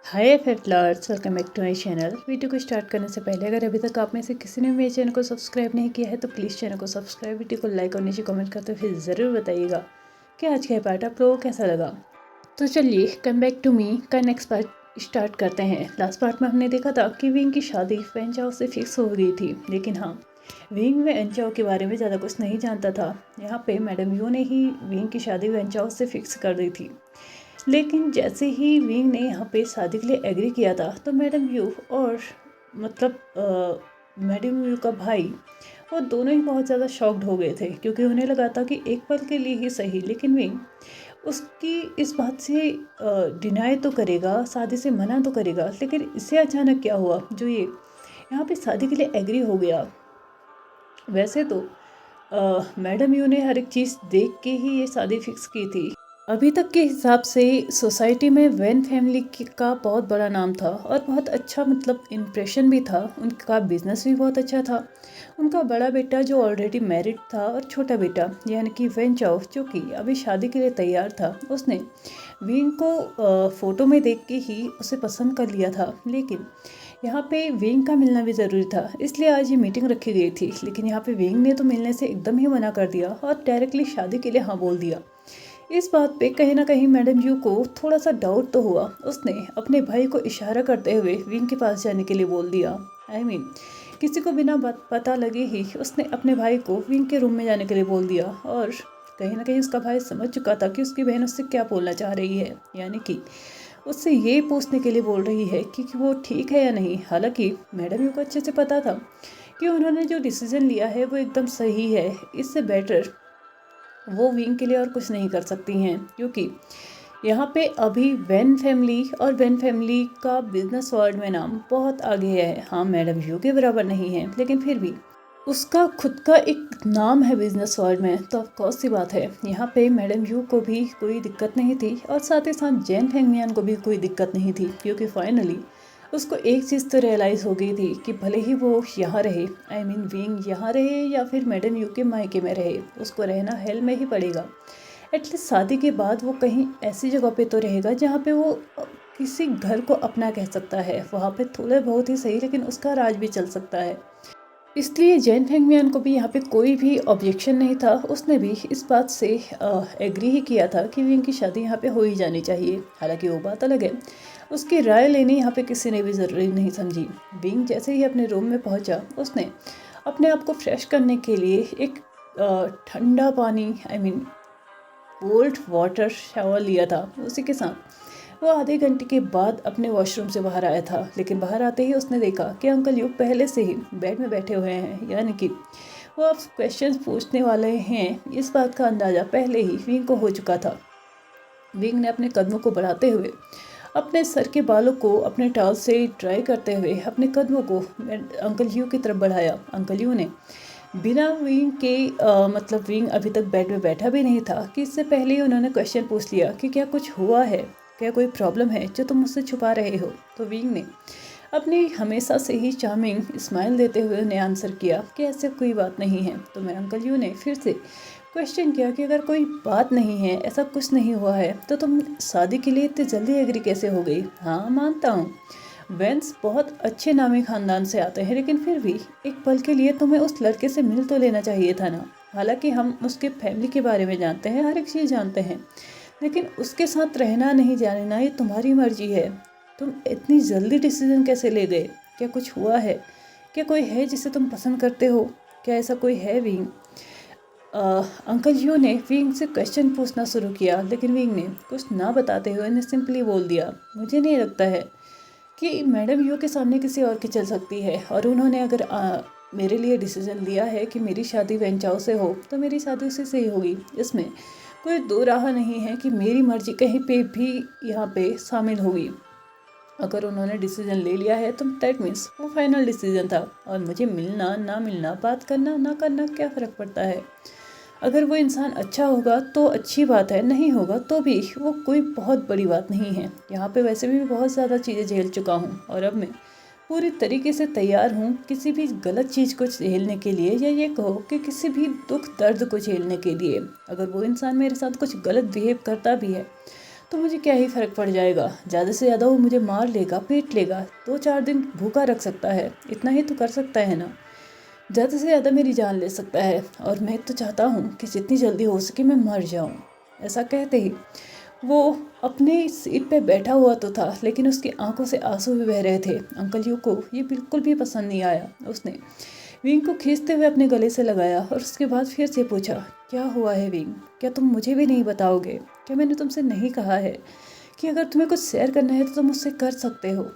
Hi flowers, welcome back to my channel. Video को start करने से पहले अगर अभी तक आप में से किसी ने मेरे चैनल को सब्सक्राइब नहीं किया है तो प्लीज़ चैनल को सब्सक्राइब, वीडियो को लाइक और नीचे कमेंट करते हुए फिर ज़रूर बताइएगा कि आज का पार्ट आप लोगों को कैसा लगा। तो चलिए कम बैक टू मी का नेक्स्ट पार्ट स्टार्ट करते हैं। लास्ट पार्ट में हमने देखा था कि विंग की शादी वेन चाओ से फिक्स हो गई थी, लेकिन हाँ, विंग वेन चाओ के बारे में ज़्यादा कुछ नहीं जानता था। यहाँ पे मैडम यू ने ही विंग की शादी वेन चाओ से फिक्स कर दी थी। लेकिन जैसे ही विंग ने यहाँ पे शादी के लिए एग्री किया था तो मैडम यू और मैडम यू का भाई वो दोनों ही बहुत ज़्यादा शॉक्ड हो गए थे, क्योंकि उन्हें लगा था कि एक पल के लिए ही सही लेकिन विंग उसकी इस बात से डिनाई तो करेगा, शादी से मना तो करेगा, लेकिन इससे अचानक क्या हुआ जो ये यहाँ पे शादी के लिए एग्री हो गया। वैसे तो मैडम यू ने हर एक चीज़ देख के ही ये शादी फिक्स की थी। अभी तक के हिसाब से सोसाइटी में वैन फैमिली का बहुत बड़ा नाम था और बहुत अच्छा इम्प्रेशन भी था। उनका बिजनेस भी बहुत अच्छा था। उनका बड़ा बेटा जो ऑलरेडी मैरिड था और छोटा बेटा यानी कि वेन चाओ जो कि अभी शादी के लिए तैयार था, उसने विंग को फ़ोटो में देख के ही उसे पसंद कर लिया था। लेकिन यहाँ पे विंग का मिलना भी ज़रूरी था, इसलिए आज ये मीटिंग रखी गई थी। लेकिन यहाँ पे विंग ने तो मिलने से एकदम ही मना कर दिया और डायरेक्टली शादी के लिए हाँ बोल दिया। इस बात पे कहीं ना कहीं मैडम यू को थोड़ा सा डाउट तो हुआ। उसने अपने भाई को इशारा करते हुए विंग के पास जाने के लिए बोल दिया। किसी को बिना बात पता लगे ही उसने अपने भाई को विंग के रूम में जाने के लिए बोल दिया। और कहीं ना कहीं उसका भाई समझ चुका था कि उसकी बहन उससे क्या बोलना चाह रही है, यानी कि उससे ये पूछने के लिए बोल रही है कि वो ठीक है या नहीं। हालांकि मैडम यू को अच्छे से पता था कि उन्होंने जो डिसीजन लिया है वो एकदम सही है। इससे बेटर वो विंग के लिए और कुछ नहीं कर सकती हैं, क्योंकि यहाँ पे अभी वैन फैमिली और वैन फैमिली का बिजनेस वर्ल्ड में नाम बहुत आगे है। हाँ, मैडम यू के बराबर नहीं है, लेकिन फिर भी उसका खुद का एक नाम है बिजनेस वर्ल्ड में, तो ऑफकोर्स सी बात है यहाँ पे मैडम यू को भी कोई दिक्कत नहीं थी और साथ ही साथ जैन फेंगमियान को भी कोई दिक्कत नहीं थी, क्योंकि फाइनली उसको एक चीज़ तो रियलाइज़ हो गई थी कि भले ही वो यहाँ रहे, विंग यहाँ रहे या फिर मैडम यू के मायके में रहे, उसको रहना हेल में ही पड़ेगा। एटलीस्ट शादी के बाद वो कहीं ऐसी जगह पे तो रहेगा जहाँ पे वो किसी घर को अपना कह सकता है। वहाँ पे थोड़े बहुत ही सही लेकिन उसका राज भी चल सकता है। इसलिए जैन फेंगमियान को भी यहाँ पे कोई भी ऑब्जेक्शन नहीं था। उसने भी इस बात से एग्री ही किया था कि विंग की शादी यहाँ पे हो ही जानी चाहिए। हालांकि वो बात अलग है, उसकी राय लेनी यहाँ पे किसी ने भी ज़रूरी नहीं समझी। विंग जैसे ही अपने रूम में पहुँचा, उसने अपने आप को फ्रेश करने के लिए एक ठंडा पानी कोल्ड वाटर शावर लिया था। उसी के साथ वो आधे घंटे के बाद अपने वॉशरूम से बाहर आया था। लेकिन बाहर आते ही उसने देखा कि अंकल यू पहले से ही बेड में बैठे हुए हैं, यानी कि वो अब क्वेश्चंस पूछने वाले हैं। इस बात का अंदाज़ा पहले ही विंग को हो चुका था। विंग ने अपने कदमों को बढ़ाते हुए अपने सर के बालों को अपने टॉवल से ड्राई करते हुए अपने कदमों को अंकल यू की तरफ बढ़ाया। अंकल यू ने बिना विंग के विंग अभी तक बेड में बैठा भी नहीं था कि इससे पहले ही उन्होंने क्वेश्चन पूछ लिया कि क्या कुछ हुआ है, क्या कोई प्रॉब्लम है जो तुम मुझसे छुपा रहे हो। तो विंग ने अपनी हमेशा से ही चार्मिंग स्माइल देते हुए उन्हें आंसर किया कि ऐसे कोई बात नहीं है। तो मैं अंकल यू ने फिर से क्वेश्चन किया कि अगर कोई बात नहीं है, ऐसा कुछ नहीं हुआ है, तो तुम शादी के लिए इतनी जल्दी एग्री कैसे हो गई। हाँ, मानता हूँ वेंस बहुत अच्छे नामी खानदान से आते हैं, लेकिन फिर भी एक पल के लिए तुम्हें उस लड़के से मिल तो लेना चाहिए था ना। हालांकि हम उसके फैमिली के बारे में जानते हैं, हर एक चीज़ जानते हैं, लेकिन उसके साथ रहना नहीं जानना ये तुम्हारी मर्जी है। तुम इतनी जल्दी डिसीजन कैसे ले गए। क्या कुछ हुआ है? क्या कोई है जिसे तुम पसंद करते हो? क्या ऐसा कोई है विंग? अंकल यू ने विंग से क्वेश्चन पूछना शुरू किया, लेकिन विंग ने कुछ ना बताते हुए ने सिंपली बोल दिया, मुझे नहीं लगता है कि मैडम यू के सामने किसी और की चल सकती है। और उन्होंने अगर मेरे लिए डिसीजन लिया है कि मेरी शादी वेन चाओ से हो तो मेरी शादी उसी से ही होगी। इसमें कोई दो राह नहीं है कि मेरी मर्जी कहीं पे भी यहाँ पे शामिल होगी। अगर उन्होंने डिसीजन ले लिया है तो दैट मीन्स वो फाइनल डिसीजन था, और मुझे मिलना ना मिलना, बात करना ना करना क्या फ़र्क पड़ता है। अगर वो इंसान अच्छा होगा तो अच्छी बात है, नहीं होगा तो भी वो कोई बहुत बड़ी बात नहीं है। यहाँ पे वैसे भी मैं बहुत ज़्यादा चीज़ें झेल चुका हूँ और अब मैं पूरी तरीके से तैयार हूँ किसी भी गलत चीज़ को झेलने के लिए, या ये कहो कि किसी भी दुख दर्द को झेलने के लिए। अगर वो इंसान मेरे साथ कुछ गलत बिहेव करता भी है तो मुझे क्या ही फ़र्क पड़ जाएगा, ज़्यादा से ज़्यादा वो मुझे मार लेगा, पीट लेगा, 2-4 दिन भूखा रख सकता है, इतना ही तो कर सकता है ना। ज़्यादा से ज़्यादा मेरी जान ले सकता है और मैं तो चाहता हूँ कि जितनी जल्दी हो सके मैं मर जाऊँ। ऐसा कहते ही वो अपने सीट पे बैठा हुआ तो था, लेकिन उसकी आंखों से आंसू भी बह रहे थे। अंकल यू को ये बिल्कुल भी पसंद नहीं आया। उसने विंग को खींचते हुए अपने गले से लगाया और उसके बाद फिर से पूछा, क्या हुआ है विंग? क्या तुम मुझे भी नहीं बताओगे? क्या मैंने तुमसे नहीं कहा है कि अगर तुम्हें कुछ शेयर करना है तो तुम मुझसे कर सकते हो?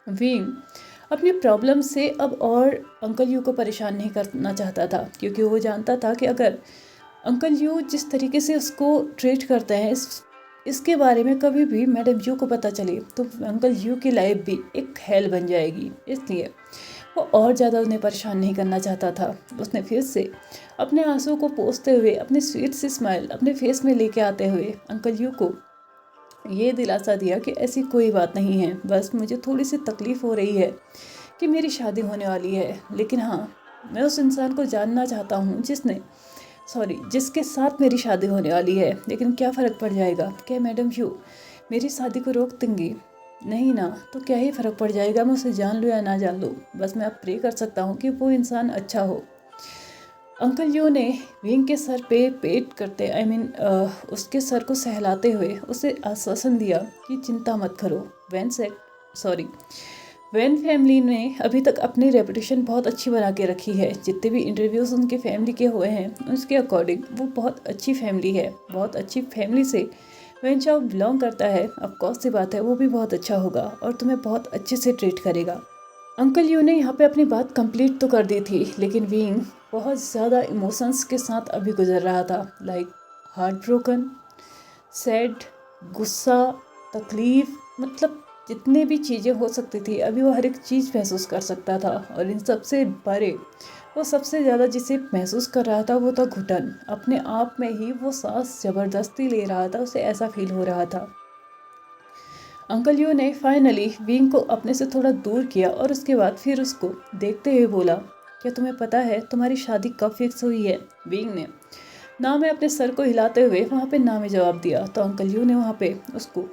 विंग अपनी प्रॉब्लम से अब और अंकल यू को परेशान नहीं करना चाहता था, क्योंकि वो जानता था कि अगर अंकल यू जिस तरीके से उसको ट्रीट करते हैं इसके बारे में कभी भी मैडम यू को पता चले तो अंकल यू की लाइफ भी एक हेल बन जाएगी। इसलिए वो और ज़्यादा उन्हें परेशान नहीं करना चाहता था। उसने फिर से अपने आंसू को पोंछते हुए अपनी स्वीट सी स्माइल अपने फेस में लेके आते हुए अंकल यू को ये दिलासा दिया कि ऐसी कोई बात नहीं है, बस मुझे थोड़ी सी तकलीफ़ हो रही है कि मेरी शादी होने वाली है, लेकिन हाँ, मैं उस इंसान को जानना चाहता हूँ जिसके साथ मेरी शादी होने वाली है। लेकिन क्या फ़र्क पड़ जाएगा? क्या मैडम यू मेरी शादी को रोक देंगी? नहीं ना, तो क्या ही फ़र्क पड़ जाएगा, मैं उसे जान लूँ या ना जान लूँ। बस मैं अब प्रे कर सकता हूँ कि वो इंसान अच्छा हो। अंकल यू ने विंग के सर पे पेट करते उसके सर को सहलाते हुए उसे आश्वासन दिया कि चिंता मत करो। वैन फैमिली ने अभी तक अपनी रेपुटेशन बहुत अच्छी बना के रखी है। जितने भी इंटरव्यूज़ उनके फैमिली के हुए हैं उसके अकॉर्डिंग वो बहुत अच्छी फैमिली है। बहुत अच्छी फैमिली से वैन चाओ बिलोंग करता है। ऑफकोर्स सी बात है, वो भी बहुत अच्छा होगा और तुम्हें बहुत अच्छे से ट्रीट करेगा। अंकल यू ने यहाँ पे अपनी बात कंप्लीट तो कर दी थी, लेकिन विंग बहुत ज़्यादा इमोशंस के साथ अभी गुजर रहा था। लाइक हार्ट ब्रोकन, सैड, गुस्सा, तकलीफ़, मतलब जितने भी चीज़ें हो सकती थी अभी वो हर एक चीज़ महसूस कर सकता था। और इन सबसे बड़े वो सबसे ज़्यादा जिसे महसूस कर रहा था वो था घुटन। अपने आप में ही वो सांस ज़बरदस्ती ले रहा था, उसे ऐसा फील हो रहा था। अंकल यू ने फाइनली विंग को अपने से थोड़ा दूर किया और उसके बाद फिर उसको देखते हुए बोला, क्या तुम्हें पता है तुम्हारी शादी कब फिक्स हुई है? विंग ने ना में अपने सर को हिलाते हुए वहाँ पे ना में जवाब दिया। तो अंकल यू ने वहाँ पे उसको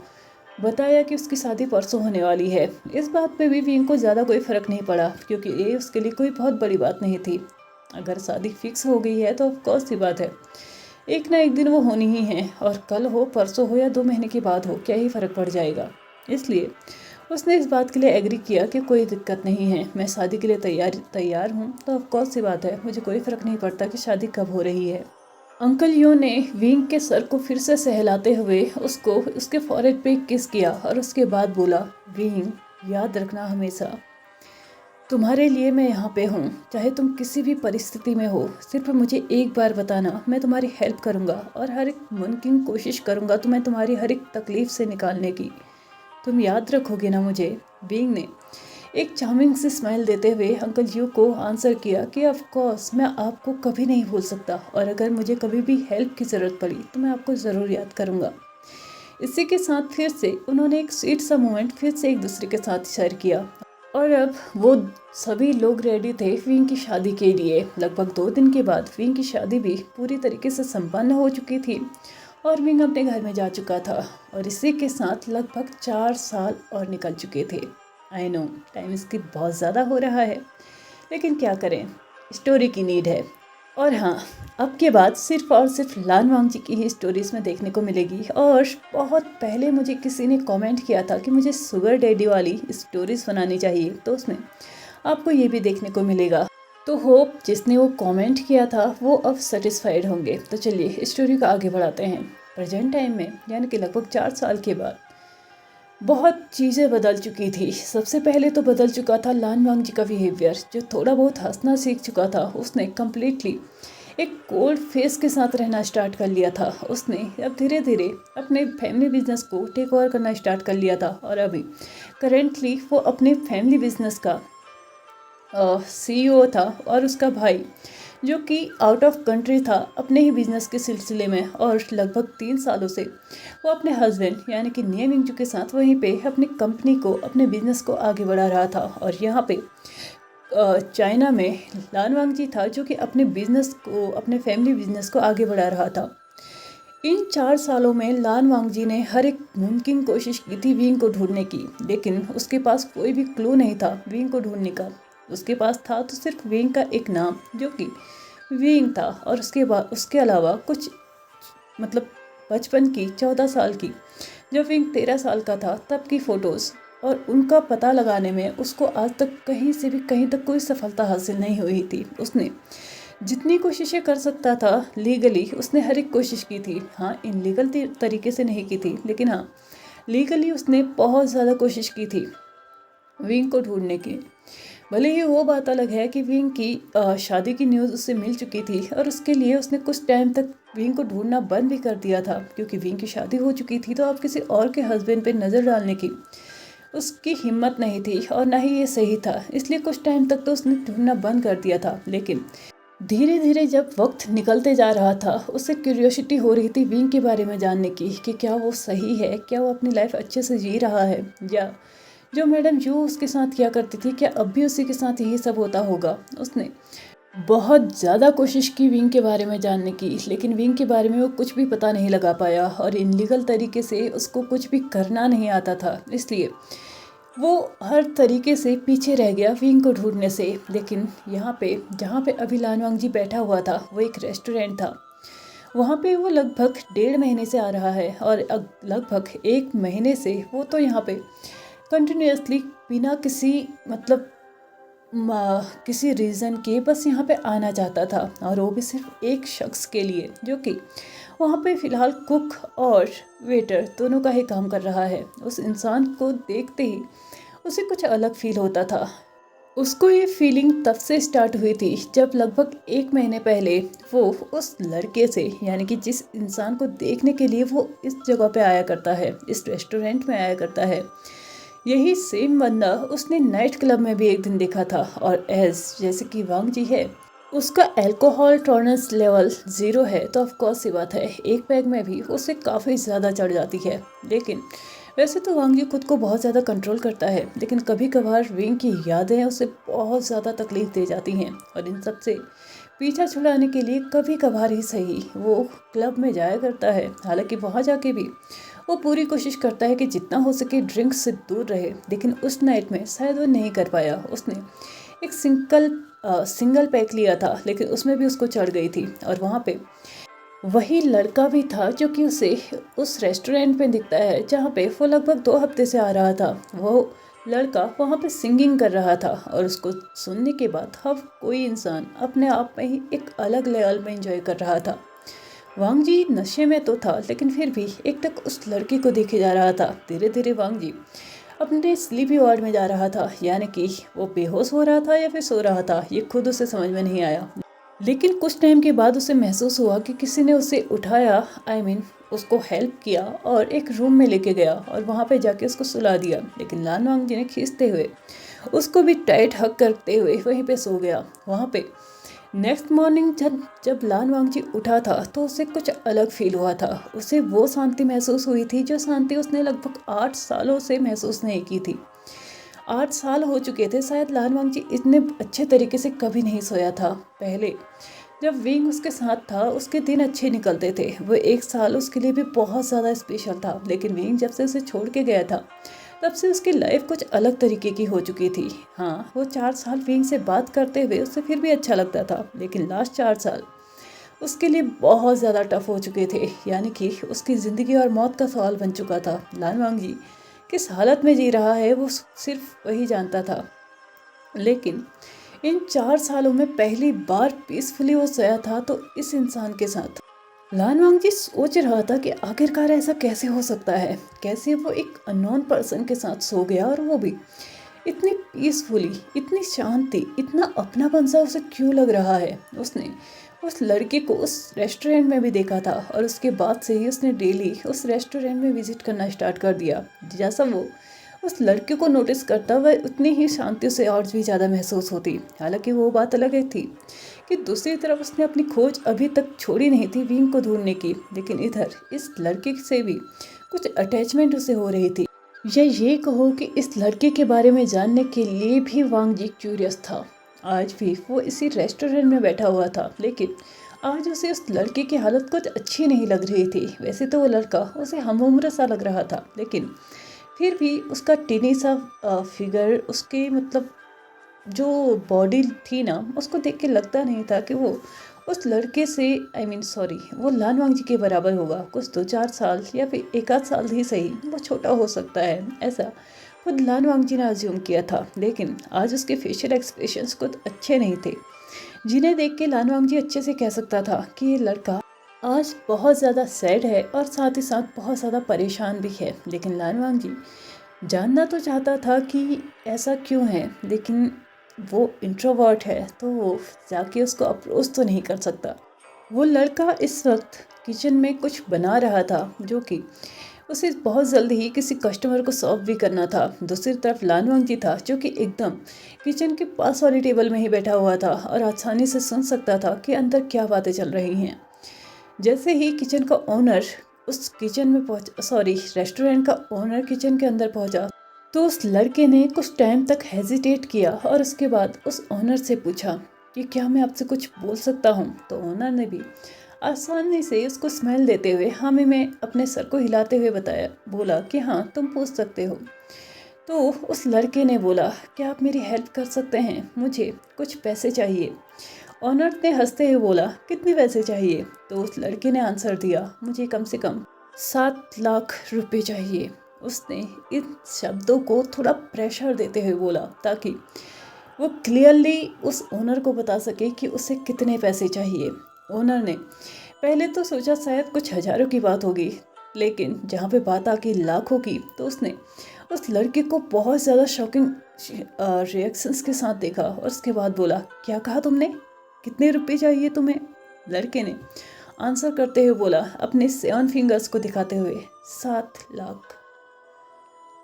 बताया कि उसकी शादी परसों होने वाली है। इस बात पे भी विंग को ज़्यादा कोई फ़र्क नहीं पड़ा, क्योंकि ये उसके लिए कोई बहुत बड़ी बात नहीं थी। अगर शादी फिक्स हो गई है तो ऑफकोर्स सी बात है, एक ना एक दिन वो होनी ही है, और कल हो, परसों हो या 2 महीने के बाद हो, क्या ही फ़र्क पड़ जाएगा। इसलिए उसने इस बात के लिए एग्री किया कि कोई दिक्कत नहीं है, मैं शादी के लिए तैयार हूँ। तो ऑफकोर्स सी बात है, मुझे कोई फ़र्क नहीं पड़ता कि शादी कब हो रही है। अंकल यू ने विंग के सर को फिर से सहलाते हुए उसको उसके फॉरहेड पे किस किया और उसके बाद बोला, विंग याद रखना हमेशा, तुम्हारे लिए मैं यहाँ पे हूँ, चाहे तुम किसी भी परिस्थिति में हो, सिर्फ मुझे एक बार बताना, मैं तुम्हारी हेल्प करूँगा और हर एक मुमकिन कोशिश करूँगा तुम्हें तुम्हारी हर एक तकलीफ़ से निकालने की। तुम याद रखोगे ना मुझे? विंग ने एक चार्मिंग से स्माइल देते हुए अंकल यू को आंसर किया कि ऑफ कोर्स मैं आपको कभी नहीं भूल सकता, और अगर मुझे कभी भी हेल्प की ज़रूरत पड़ी तो मैं आपको ज़रूर याद करूँगा। इसी के साथ फिर से उन्होंने एक स्वीट सा मोमेंट फिर से एक दूसरे के साथ शेयर किया। और अब वो सभी लोग रेडी थे विंग की शादी के लिए। लगभग 2 दिन के बाद विंग की शादी भी पूरी तरीके से संपन्न हो चुकी थी और विंग अपने घर में जा चुका था। और इसी के साथ लगभग 4 साल और निकल चुके थे। आई नो टाइम इसकी बहुत ज़्यादा हो रहा है, लेकिन क्या करें, स्टोरी की नीड है। और हाँ, अब के बाद सिर्फ और सिर्फ लान वांगजी की ही स्टोरीज़ में देखने को मिलेगी। और बहुत पहले मुझे किसी ने कमेंट किया था कि मुझे शुगर डैडी वाली स्टोरीज़ बनानी चाहिए, तो उसमें आपको ये भी देखने को मिलेगा। तो होप जिसने वो कमेंट किया था वो अब सेटिस्फाइड होंगे। तो चलिए स्टोरी को आगे बढ़ाते हैं। प्रेजेंट टाइम में यानी कि लगभग 4 साल के बाद बहुत चीज़ें बदल चुकी थी। सबसे पहले तो बदल चुका था लान वांगजी का बिहेवियर। जो थोड़ा बहुत हंसना सीख चुका था उसने कम्प्लीटली एक कोल्ड फेस के साथ रहना स्टार्ट कर लिया था। उसने अब धीरे धीरे अपने फैमिली बिजनेस को टेक ओवर करना स्टार्ट कर लिया था और अभी करेंटली वो अपने फैमिली बिजनेस का CEO था और उसका भाई जो कि आउट ऑफ कंट्री था अपने ही बिजनेस के सिलसिले में। और लगभग 3 सालों से वो अपने हस्बैंड यानी कि निया मिंगजू के साथ वहीं पे अपनी कंपनी को, अपने बिजनेस को आगे बढ़ा रहा था। और यहाँ पे चाइना में लान वांगजी था जो कि अपने बिजनेस को, अपने फैमिली बिजनेस को आगे बढ़ा रहा था। इन 4 सालों में लान वांगजी ने हर एक मुमकिन कोशिश की थी विंग को ढूंढने की, लेकिन उसके पास कोई भी क्लू नहीं था विंग को ढूंढने का। उसके पास था तो सिर्फ विंग का एक नाम, जो कि विंग था, और उसके अलावा कुछ मतलब बचपन की 14 साल की, जब विंग 13 साल का था तब की फ़ोटोज़, और उनका पता लगाने में उसको आज तक कहीं से भी कहीं तक कोई सफलता हासिल नहीं हुई थी। उसने जितनी कोशिशें कर सकता था लीगली, उसने हर एक कोशिश की थी। हाँ, इनलीगल तरीके से नहीं की थी, लेकिन हाँ, लीगली उसने बहुत ज़्यादा कोशिश की थी विंग को ढूंढने की। भले ही वो बात अलग है कि विंग की शादी की न्यूज़ उससे मिल चुकी थी, और उसके लिए उसने कुछ टाइम तक विंग को ढूंढना बंद भी कर दिया था, क्योंकि विंग की शादी हो चुकी थी तो अब किसी और के हस्बैंड पे नज़र डालने की उसकी हिम्मत नहीं थी, और ना ही ये सही था। इसलिए कुछ टाइम तक तो उसने ढूंढना बंद कर दिया था। लेकिन धीरे धीरे जब वक्त निकलते जा रहा था, उससे क्यूरियोसिटी हो रही थी विंग के बारे में जानने की, कि क्या वो सही है, क्या वो अपनी लाइफ अच्छे से जी रहा है, या जो मैडम यू उसके साथ किया करती थी क्या अब भी उसी के साथ यही सब होता होगा। उसने बहुत ज़्यादा कोशिश की विंग के बारे में जानने की, लेकिन विंग के बारे में वो कुछ भी पता नहीं लगा पाया, और इनलीगल तरीके से उसको कुछ भी करना नहीं आता था। इसलिए वो हर तरीके से पीछे रह गया विंग को ढूंढने से। लेकिन यहाँ पे जहाँ पे अभी लान वांगजी बैठा हुआ था, वो एक रेस्टोरेंट था। वहाँ पे वो लगभग 1.5 महीने से आ रहा है, और लगभग 1 महीने से वो तो यहाँ पे कंटिन्यूसली बिना किसी मतलब किसी रीज़न के बस यहाँ पे आना चाहता था, और वो भी सिर्फ एक शख्स के लिए, जो कि वहाँ पे फ़िलहाल कुक और वेटर दोनों का ही काम कर रहा है। उस इंसान को देखते ही उसे कुछ अलग फील होता था। उसको ये फीलिंग तब से स्टार्ट हुई थी जब लगभग 1 महीने पहले वो उस लड़के से, यानी कि जिस इंसान को देखने के लिए वो इस जगह पे आया करता है, इस रेस्टोरेंट में आया करता है, यही सेम बंदा उसने नाइट क्लब में भी एक दिन देखा था। और जैसे कि वांगजी है, उसका अल्कोहल टॉलरेंस लेवल 0 है, तो ऑफकोर्स सी बात है एक पैग में भी उसे काफ़ी ज़्यादा चढ़ जाती है। लेकिन वैसे तो वांगजी खुद को बहुत ज़्यादा कंट्रोल करता है, लेकिन कभी कभार विंग की यादें उसे बहुत ज़्यादा तकलीफ दे जाती हैं, और इन सब से पीछा छुड़ाने के लिए कभी कभार ही सही वो क्लब में जाया करता है। हालांकि वहाँ जाके भी वो पूरी कोशिश करता है कि जितना हो सके ड्रिंक्स से दूर रहे, लेकिन उस नाइट में शायद वो नहीं कर पाया। उसने एक सिंगल पैक लिया था, लेकिन उसमें भी उसको चढ़ गई थी। और वहाँ पे वही लड़का भी था जो कि उसे उस रेस्टोरेंट में दिखता है जहाँ पे वो लगभग 2 हफ्ते से आ रहा था। वो लड़का वहाँ पे सिंगिंग कर रहा था, और उसको सुनने के बाद हर कोई इंसान अपने आप में ही एक अलग लेवल में एंजॉय कर रहा था। वांगजी नशे में तो था, लेकिन फिर भी एक तक उस लड़की को देखे जा रहा था। धीरे धीरे वांगजी अपने स्लीपी वार्ड में जा रहा था, यानी कि वो बेहोश हो रहा था या फिर सो रहा था, ये खुद उसे समझ में नहीं आया। लेकिन कुछ टाइम के बाद उसे महसूस हुआ कि किसी ने उसे उठाया, उसको हेल्प किया और एक रूम में लेके गया, और वहाँ पे जाके उसको सुला दिया। लेकिन लान वांगजी ने खींचते हुए उसको भी टाइट हक करते हुए वहीं पे सो गया। वहाँ पे नेक्स्ट मॉर्निंग जब लान वांगजी उठा था तो उसे कुछ अलग फील हुआ था। उसे वो शांति महसूस हुई थी जो शांति उसने लगभग 8 सालों से महसूस नहीं की थी। 8 साल हो चुके थे, शायद लान वांगजी इतने अच्छे तरीके से कभी नहीं सोया था। पहले जब विंग उसके साथ था उसके दिन अच्छे निकलते थे। वो 1 साल उसके लिए भी बहुत ज़्यादा स्पेशल था, लेकिन विंग जब से उसे छोड़ के गया था तब से उसकी लाइफ कुछ अलग तरीके की हो चुकी थी। हाँ, वो 4 साल विंग से बात करते हुए उससे फिर भी अच्छा लगता था, लेकिन लास्ट 4 साल उसके लिए बहुत ज़्यादा टफ हो चुके थे, यानी कि उसकी ज़िंदगी और मौत का सवाल बन चुका था। लान वांगजी किस हालत में जी रहा है वो सिर्फ वही जानता था। लेकिन इन 4 सालों में पहली बार पीसफुली वो सोया था तो इस इंसान के साथ। लान वांगजी सोच रहा था कि आखिरकार ऐसा कैसे हो सकता है, कैसे वो एक अननोन पर्सन के साथ सो गया, और वो भी इतनी पीसफुली, इतनी शांति, इतना अपनापन सा उसे क्यों लग रहा है। उसने उस लड़के को उस रेस्टोरेंट में भी देखा था, और उसके बाद से ही उसने डेली उस रेस्टोरेंट में विजिट करना स्टार्ट कर दिया। जैसा वो उस लड़के को नोटिस करता, वह उतनी ही शांति से और भी ज़्यादा महसूस होती। हालांकि वो बात अलग थी कि दूसरी तरफ उसने अपनी खोज अभी तक छोड़ी नहीं थी विंग को ढूंढने की, लेकिन इधर इस लड़के से भी कुछ अटैचमेंट उसे हो रही थी। या ये कहो कि इस लड़के के बारे में जानने के लिए भी वांगजी क्यूरियस था। आज भी वो इसी रेस्टोरेंट में बैठा हुआ था, लेकिन आज उसे उस लड़के की हालत कुछ अच्छी नहीं लग रही थी। वैसे तो वो लड़का उसे हमउम्र सा लग रहा था, लेकिन फिर भी उसका टीनी सा फिगर, उसके मतलब जो बॉडी थी ना, उसको देख के लगता नहीं था कि वो उस लड़के से सॉरी, वो लान वांगजी के बराबर होगा। कुछ 2-4 साल या फिर एक आध साल ही सही वो छोटा हो सकता है, ऐसा खुद लान वांगजी ने अज्यूम किया था। लेकिन आज उसके फेशियल एक्सप्रेशंस कुछ अच्छे नहीं थे, जिन्हें देख के लान वांगजी अच्छे से कह सकता था कि ये लड़का आज बहुत ज़्यादा सैड है और साथ ही साथ बहुत ज़्यादा परेशान भी है। लेकिन लान वांगजी जानना तो चाहता था कि ऐसा क्यों है, लेकिन वो इंट्रोवर्ट है तो वो जाके उसको अप्रोच तो नहीं कर सकता। वो लड़का इस वक्त किचन में कुछ बना रहा था, जो कि उसे बहुत जल्दी ही किसी कस्टमर को सर्व भी करना था। दूसरी तरफ लान वांगजी था, जो कि एकदम किचन के पास वाली टेबल में ही बैठा हुआ था और आसानी से सुन सकता था कि अंदर क्या बातें चल रही हैं। जैसे ही किचन का ओनर उस किचन में रेस्टोरेंट का ओनर किचन के अंदर पहुंचा, तो उस लड़के ने कुछ टाइम तक हेजिटेट किया और उसके बाद उस ओनर से पूछा कि क्या मैं आपसे कुछ बोल सकता हूँ। तो ओनर ने भी आसानी से उसको स्मेल देते हुए हाँ में अपने सर को हिलाते हुए बोला कि हाँ तुम पूछ सकते हो। तो उस लड़के ने बोला, क्या आप मेरी हेल्प कर सकते हैं, मुझे कुछ पैसे चाहिए। ऑनर ने हंसते हुए बोला, कितने पैसे चाहिए। तो उस लड़के ने आंसर दिया, मुझे कम से कम 7 लाख रुपए चाहिए। उसने इन शब्दों को थोड़ा प्रेशर देते हुए बोला, ताकि वो क्लियरली उस ओनर को बता सके कि उसे कितने पैसे चाहिए। ओनर ने पहले तो सोचा शायद कुछ हज़ारों की बात होगी, लेकिन जहाँ पे बात आकी लाखों की, तो उसने उस लड़के को बहुत ज़्यादा शॉकिंग रिएक्शंस के साथ देखा और उसके बाद बोला, क्या कहा तुमने, कितने रुपए चाहिए तुम्हें। लड़के ने आंसर करते हुए बोला, अपने 7 फिंगर्स को दिखाते हुए, 7 लाख।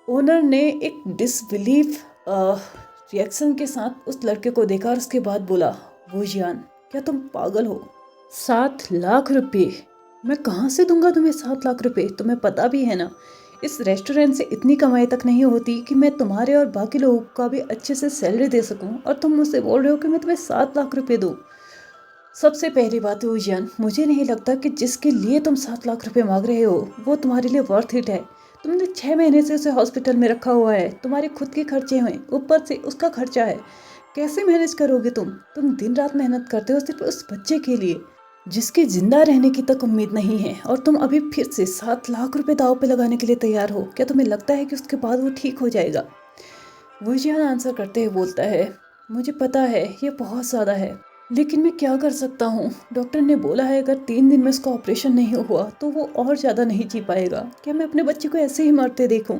ओनर ने एक डिसबिलीव रिएक्शन के साथ उस लड़के को देखा और उसके बाद बोला, वुजियान क्या तुम पागल हो, 7 लाख रुपए मैं कहाँ से दूंगा तुम्हें। 7 लाख रुपए तुम्हें पता भी है ना, इस रेस्टोरेंट से इतनी कमाई तक नहीं होती कि मैं तुम्हारे और बाकी लोगों का भी अच्छे से सैलरी दे सकूं, और तुम मुझसे बोल रहे हो कि मैं तुम्हें 7 लाख रुपए दूं। सबसे पहली बात है वुजियान, मुझे नहीं लगता कि जिसके लिए तुम 7 लाख रुपए मांग रहे हो वो तुम्हारे लिए वर्थ इट है। तुमने 6 महीने से उसे हॉस्पिटल में रखा हुआ है, तुम्हारे खुद के खर्चे हैं, ऊपर से उसका खर्चा है। कैसे मैनेज करोगे तुम दिन रात मेहनत करते हो सिर्फ उस बच्चे के लिए जिसके जिंदा रहने की तक उम्मीद नहीं है, और तुम अभी फिर से 7 लाख रुपए दाव पे लगाने के लिए तैयार हो। क्या तुम्हें लगता है कि उसके बाद वो ठीक हो जाएगा। वुजियान आंसर करते हुए बोलता है, मुझे पता है ये बहुत ज़्यादा है, लेकिन मैं क्या कर सकता हूँ। डॉक्टर ने बोला है अगर 3 दिन में उसका ऑपरेशन नहीं हुआ तो वो और ज़्यादा नहीं जी पाएगा। क्या मैं अपने बच्चे को ऐसे ही मरते देखूँ।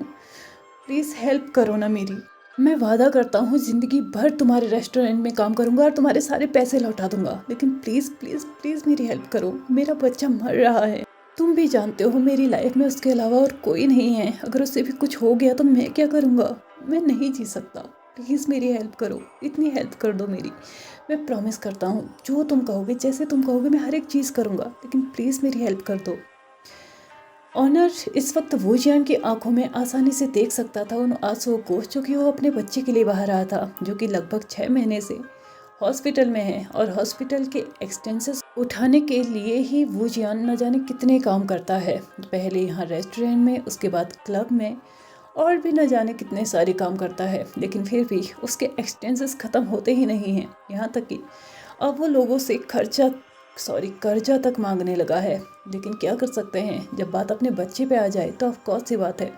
प्लीज़ हेल्प करो ना मेरी। मैं वादा करता हूँ ज़िंदगी भर तुम्हारे रेस्टोरेंट में काम करूँगा और तुम्हारे सारे पैसे लौटा दूंगा, लेकिन प्लीज़ प्लीज़ प्लीज़ मेरी हेल्प करो। मेरा बच्चा मर रहा है, तुम भी जानते हो मेरी लाइफ में उसके अलावा और कोई नहीं है। अगर उससे भी कुछ हो गया तो मैं क्या करूँगा, मैं नहीं जी सकता। प्लीज़ मेरी हेल्प करो, इतनी हेल्प कर दो मेरी। मैं प्रॉमिस करता हूँ जो तुम कहोगे, जैसे तुम कहोगे मैं हर एक चीज़ करूँगा, लेकिन प्लीज़ मेरी हेल्प कर दो। ऑनर इस वक्त वुजियान की आंखों में आसानी से देख सकता था उन आंसुओं को, जो कि वो अपने बच्चे के लिए बहा रहा था, जो कि लगभग 6 महीने से हॉस्पिटल में है। और हॉस्पिटल के एक्सपेंसेस उठाने के लिए ही वुजियान न जाने कितने काम करता है, पहले यहाँ रेस्टोरेंट में, उसके बाद क्लब में, और भी न जाने कितने सारे काम करता है। लेकिन फिर भी उसके एक्सपेंसेस ख़त्म होते ही नहीं हैं, यहाँ तक कि अब वो लोगों से कर्जा तक मांगने लगा है। लेकिन क्या कर सकते हैं, जब बात अपने बच्चे पे आ जाए तो ऑफकोर्स सी बात है,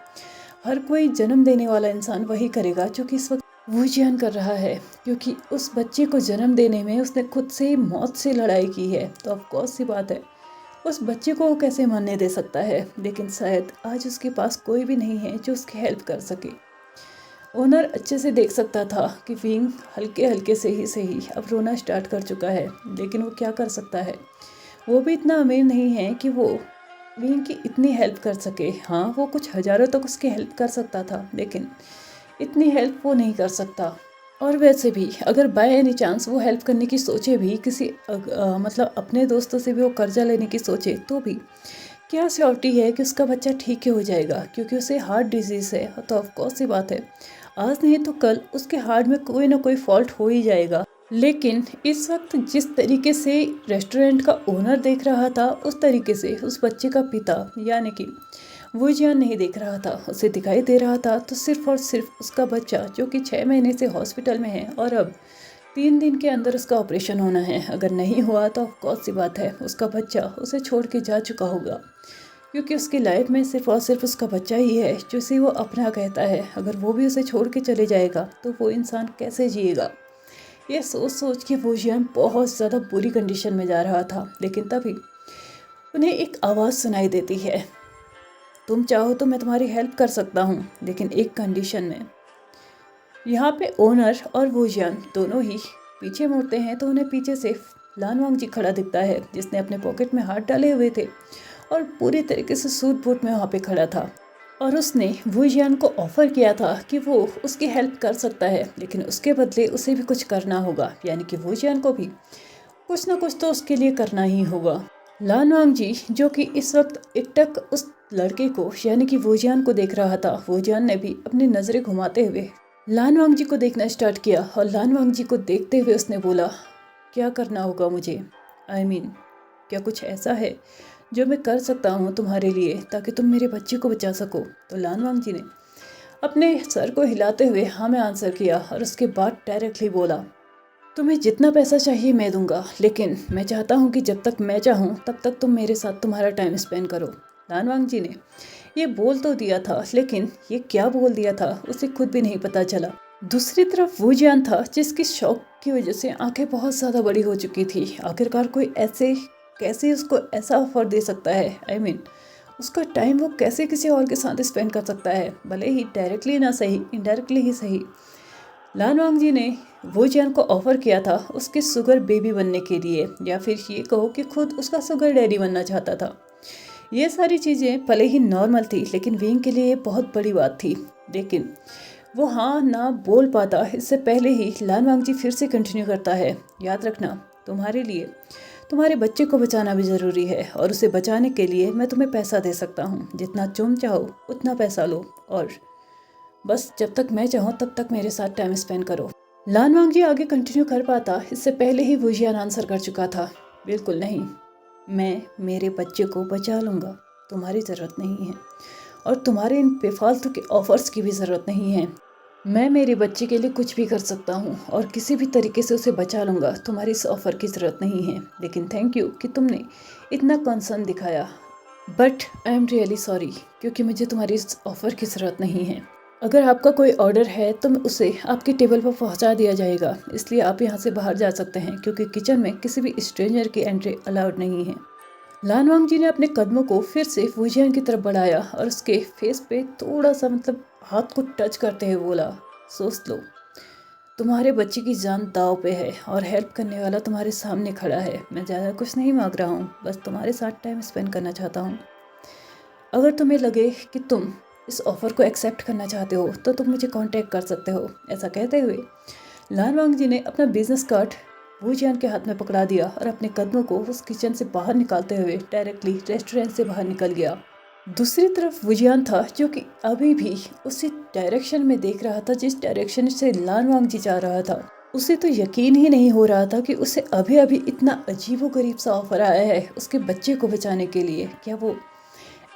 हर कोई जन्म देने वाला इंसान वही करेगा जो कि इस वक्त वुजियान कर रहा है, क्योंकि उस बच्चे को जन्म देने में उसने खुद से मौत से लड़ाई की है। तो ऑफकोर्स सी बात है, उस बच्चे को वो कैसे मरने दे सकता है। लेकिन शायद आज उसके पास कोई भी नहीं है जो उसकी हेल्प कर सके। ओनर अच्छे से देख सकता था कि विंग हल्के हल्के से ही सही अब रोना स्टार्ट कर चुका है, लेकिन वो क्या कर सकता है। वो भी इतना अमीर नहीं है कि वो विंग की इतनी हेल्प कर सके। हाँ, वो कुछ हज़ारों तक उसकी हेल्प कर सकता था, लेकिन इतनी हेल्प वो नहीं कर सकता। और वैसे भी अगर बाय एनी चांस वो हेल्प करने की सोचे भी, किसी मतलब अपने दोस्तों से भी वो कर्जा लेने की सोचे, तो भी क्या श्योरिटी है कि उसका बच्चा ठीक ही हो जाएगा, क्योंकि उसे हार्ट डिजीज़ है। तो ऑफकोर्स सी बात है, आज नहीं तो कल उसके हार्ट में कोई ना कोई फॉल्ट हो ही जाएगा। लेकिन इस वक्त जिस तरीके से रेस्टोरेंट का ओनर देख रहा था, उस तरीके से उस बच्चे का पिता यानी कि वो जियान नहीं देख रहा था। उसे दिखाई दे रहा था तो सिर्फ और सिर्फ उसका बच्चा, जो कि 6 महीने से हॉस्पिटल में है और अब 3 दिन के अंदर उसका ऑपरेशन होना है। अगर नहीं हुआ तो ऑफकोर्स सी बात है, उसका बच्चा उसे छोड़ के जा चुका होगा, क्योंकि उसकी लाइफ में सिर्फ और सिर्फ उसका बच्चा ही है जिसे वो अपना कहता है। अगर वो भी उसे छोड़ के चले जाएगा तो वो इंसान कैसे जिएगा। ये सोच सोच के वो जियान बहुत ज़्यादा बुरी कंडीशन में जा रहा था। लेकिन तभी उन्हें एक आवाज़ सुनाई देती है, तुम चाहो तो मैं तुम्हारी हेल्प कर सकता हूँ, लेकिन एक कंडीशन में। यहाँ पे ओनर और वो जियान दोनों ही पीछे मुड़ते हैं तो उन्हें पीछे से लानवांग जी खड़ा दिखता है, जिसने अपने पॉकेट में हाथ डाले हुए थे और पूरी तरीके से सूट बूट में वहाँ पे खड़ा था। और उसने वो जियान को ऑफर किया था कि वो उसकी हेल्प कर सकता है, लेकिन उसके बदले उसे भी कुछ करना होगा, यानी कि वो जियान को भी कुछ ना कुछ तो उसके लिए करना ही होगा। लानवांग जी, जो कि इस वक्त एकटक उस लड़के को यानी कि वो जियान को देख रहा था, वो जियान ने भी अपनी नज़रें घुमाते हुए लानवांग जी को देखना स्टार्ट किया। और लानवांग जी को देखते हुए उसने बोला, क्या करना होगा मुझे? I mean, क्या कुछ ऐसा है जो मैं कर सकता हूँ तुम्हारे लिए ताकि तुम मेरे बच्चे को बचा सको? तो लानवांग जी ने अपने सर को हिलाते हुए हाँ में आंसर किया और उसके बाद डायरेक्टली बोला, तुम्हें जितना पैसा चाहिए मैं दूंगा, लेकिन मैं चाहता हूँ कि जब तक मैं चाहूँ तब तक तुम मेरे साथ तुम्हारा टाइम स्पेंड करो। लानवांग जी ने ये बोल तो दिया था, लेकिन ये क्या बोल दिया था उसे खुद भी नहीं पता चला। दूसरी तरफ वो जियान था जिसकी शौक की वजह से आंखें बहुत ज़्यादा बड़ी हो चुकी थी। आखिरकार कोई ऐसे कैसे उसको ऐसा ऑफर दे सकता है? I mean, उसका टाइम वो कैसे किसी और के साथ स्पेंड कर सकता है, भले ही डायरेक्टली ना सही, इनडायरेक्टली ही सही। लानवांग जी ने वो जियान को ऑफर किया था उसके शुगर बेबी बनने के लिए, या फिर ये कहो कि खुद उसका शुगर डैडी बनना चाहता था। ये सारी चीज़ें भले ही नॉर्मल थी, लेकिन विंग के लिए ये बहुत बड़ी बात थी। लेकिन वो हाँ ना बोल पाता इससे पहले ही लानवांग जी फिर से कंटिन्यू करता है, याद रखना तुम्हारे लिए तुम्हारे बच्चे को बचाना भी ज़रूरी है, और उसे बचाने के लिए मैं तुम्हें पैसा दे सकता हूँ। जितना तुम चाहो उतना पैसा लो, और बस जब तक मैं चाहूँ तब तक मेरे साथ टाइम स्पेंड करो। लानवांग जी आगे कंटिन्यू कर पाता इससे पहले ही वो जियान आंसर कर चुका था, बिल्कुल नहीं, मैं मेरे बच्चे को बचा लूँगा, तुम्हारी ज़रूरत नहीं है और तुम्हारे इन बेफालतू के ऑफर्स की भी ज़रूरत नहीं है। मैं मेरे बच्चे के लिए कुछ भी कर सकता हूँ और किसी भी तरीके से उसे बचा लूँगा, तुम्हारी इस ऑफ़र की ज़रूरत नहीं है। लेकिन थैंक यू कि तुमने इतना कंसर्न दिखाया, but I am really sorry, क्योंकि मुझे तुम्हारी इस ऑफ़र की ज़रूरत नहीं है। अगर आपका कोई ऑर्डर है तो उसे आपके टेबल पर पहुंचा दिया जाएगा, इसलिए आप यहां से बाहर जा सकते हैं, क्योंकि किचन में किसी भी स्ट्रेंजर की एंट्री अलाउड नहीं है। लानवांग जी ने अपने कदमों को फिर से वो जियान की तरफ बढ़ाया और उसके फेस पे थोड़ा सा हाथ को टच करते हुए बोला, सोच लो, तुम्हारे बच्चे की जान दाव पे है और हेल्प करने वाला तुम्हारे सामने खड़ा है। मैं ज़्यादा कुछ नहीं मांग रहा हूँ, बस तुम्हारे साथ टाइम स्पेंड करना चाहता हूँ। अगर तुम्हें लगे कि तुम इस ऑफ़र को एक्सेप्ट करना चाहते हो तो तुम मुझे कांटेक्ट कर सकते हो। ऐसा कहते हुए लानवांग जी ने अपना बिजनेस कार्ड वो जियान के हाथ में पकड़ा दिया और अपने कदमों को उस किचन से बाहर निकालते हुए डायरेक्टली रेस्टोरेंट से बाहर निकल गया। दूसरी तरफ वो जियान था जो कि अभी भी उसी डायरेक्शन में देख रहा था जिस डायरेक्शन से लानवांग जी जा रहा था। उसे तो यकीन ही नहीं हो रहा था कि उसे अभी अभी इतना अजीबोगरीब सा ऑफर आया है उसके बच्चे को बचाने के लिए। क्या वो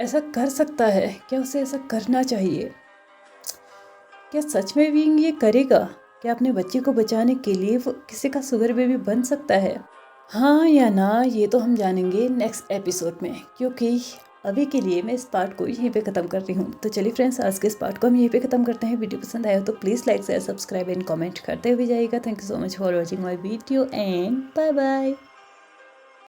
ऐसा कर सकता है? क्या उसे ऐसा करना चाहिए? क्या सच में विंग ये करेगा? क्या अपने बच्चे को बचाने के लिए वो किसी का शुगर बेबी बन सकता है? हाँ या ना, ये तो हम जानेंगे नेक्स्ट एपिसोड में, क्योंकि अभी के लिए मैं इस पार्ट को यहीं पे ख़त्म कर रही हूँ। तो चलिए फ्रेंड्स, आज के इस पार्ट को हम यहीं पे ख़त्म करते हैं। वीडियो पसंद आया हो तो please like share subscribe and comment करते हुए जाइएगा। Thank you so much for watching my video and bye bye.